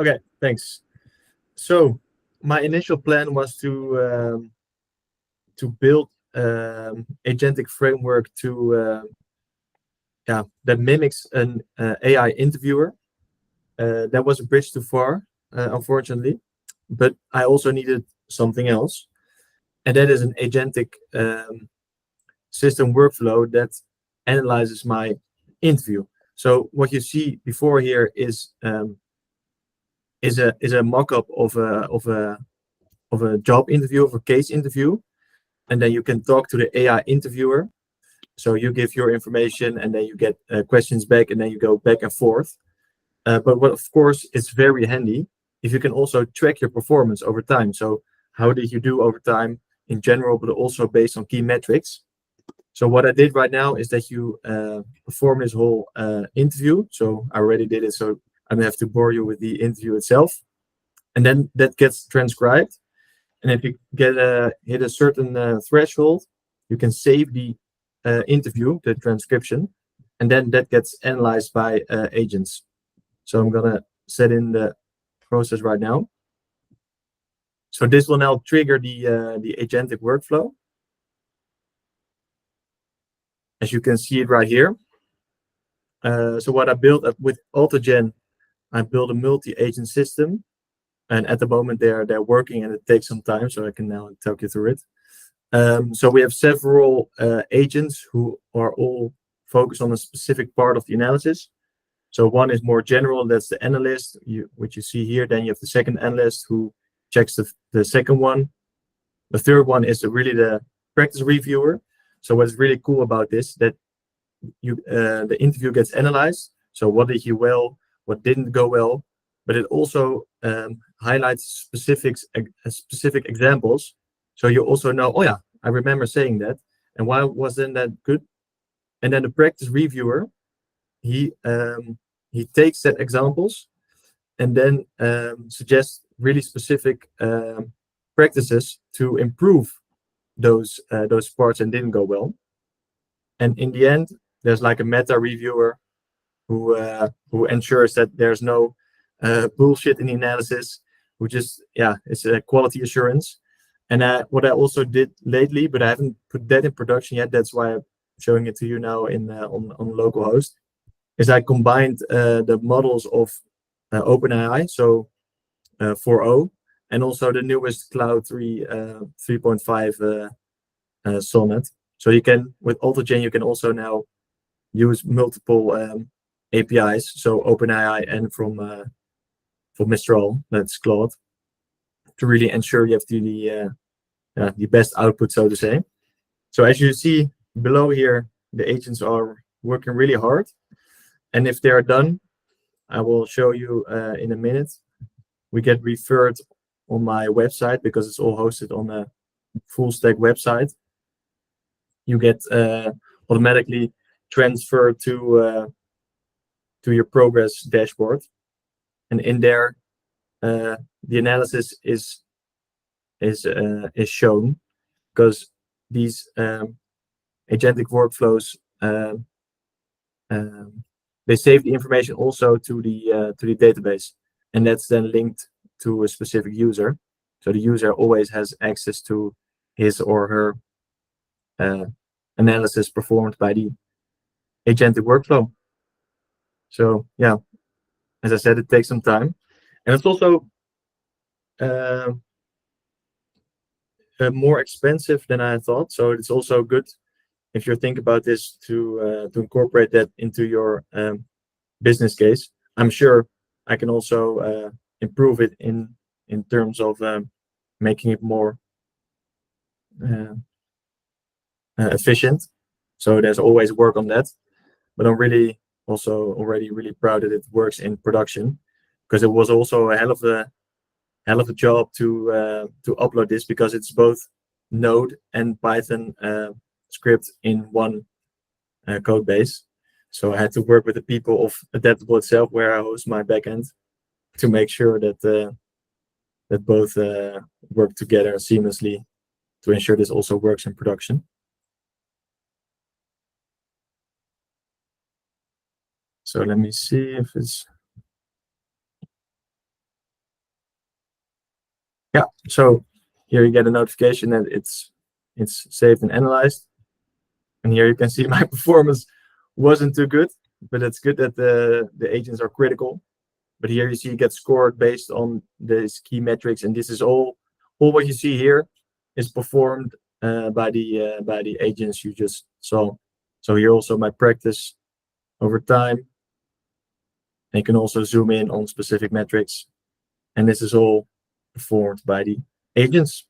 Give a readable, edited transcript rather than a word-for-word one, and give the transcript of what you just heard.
Okay, thanks. So my initial plan was to build agentic framework that mimics an AI interviewer. That was a bridge too far, unfortunately. But I also needed something else, and that is an agentic system workflow that analyzes my interview. So what you see before here is a mock-up of a job interview, of a case interview, and then you can talk to the AI interviewer. So you give your information, and then you get questions back, and then you go back and forth. But what, of course, is very handy if you can also track your performance over time. So how did you do over time in general, but also based on key metrics. So what I did right now is that you perform this whole interview. So I already did it, so I don't have to bore you with the interview itself. And then that gets transcribed. And if you hit a certain threshold, you can save the interview, the transcription, and then that gets analyzed by agents. So I'm gonna set in the process right now. So this will now trigger the agentic workflow. As you can see it right here. So what I built with AutoGen, I built a multi-agent system, and at the moment they're working, and it takes some time, so I can now talk you through it. So we have several agents who are all focused on a specific part of the analysis. So one is more general, that's the analyst, which you see here. Then you have the second analyst who checks the second one. The third one is really the practice reviewer. So what's really cool about this, that the interview gets analyzed. So what did you well, what didn't go well, but it also highlights specific examples. So you also know, oh yeah, I remember saying that, and why wasn't that good? And then the practice reviewer, he takes that examples and then suggests really specific practices to improve those parts and didn't go well. And in the end, there's like a meta reviewer who ensures that there's no bullshit in the analysis, who just it's a quality assurance. And what I also did lately, but I haven't put that in production yet, that's why I'm showing it to you now on localhost, is I combined the models of OpenAI, so 4.0, and also the newest Claude 3.5 Sonnet. So you can, with AutoGen, you can also now use multiple APIs, so OpenAI and from Mistral, that's Claude, to really ensure you have the best output, so to say. So as you see below here, the agents are working really hard. And if they are done, I will show you in a minute. We get referred on my website because it's all hosted on a full stack website. You get automatically transferred to your progress dashboard, and in there the analysis is shown, because these agentic workflows they save the information also to the database, and that's then linked to a specific user. So the user always has access to his or her analysis performed by the agentic workflow. So yeah, as I said, it takes some time, and it's also more expensive than I thought. So it's also good if you think about this to incorporate that into your business case. I'm sure I can also improve it in terms of making it more efficient. So there's always work on that, but I'm really also already really proud that it works in production, because it was also a hell of a job to upload this, because it's both Node and Python script in one code base. So I had to work with the people of Adaptable itself, where I host my backend, to make sure that that both work together seamlessly to ensure this also works in production. So let me see if it's Yeah, so here you get a notification that it's saved and analyzed. And here you can see my performance wasn't too good, but it's good that the agents are critical. But here you see it gets scored based on these key metrics, and this is all what you see here is performed by the agents you just saw. So here also my practice over time. And you can also zoom in on specific metrics, and this is all performed by the agents.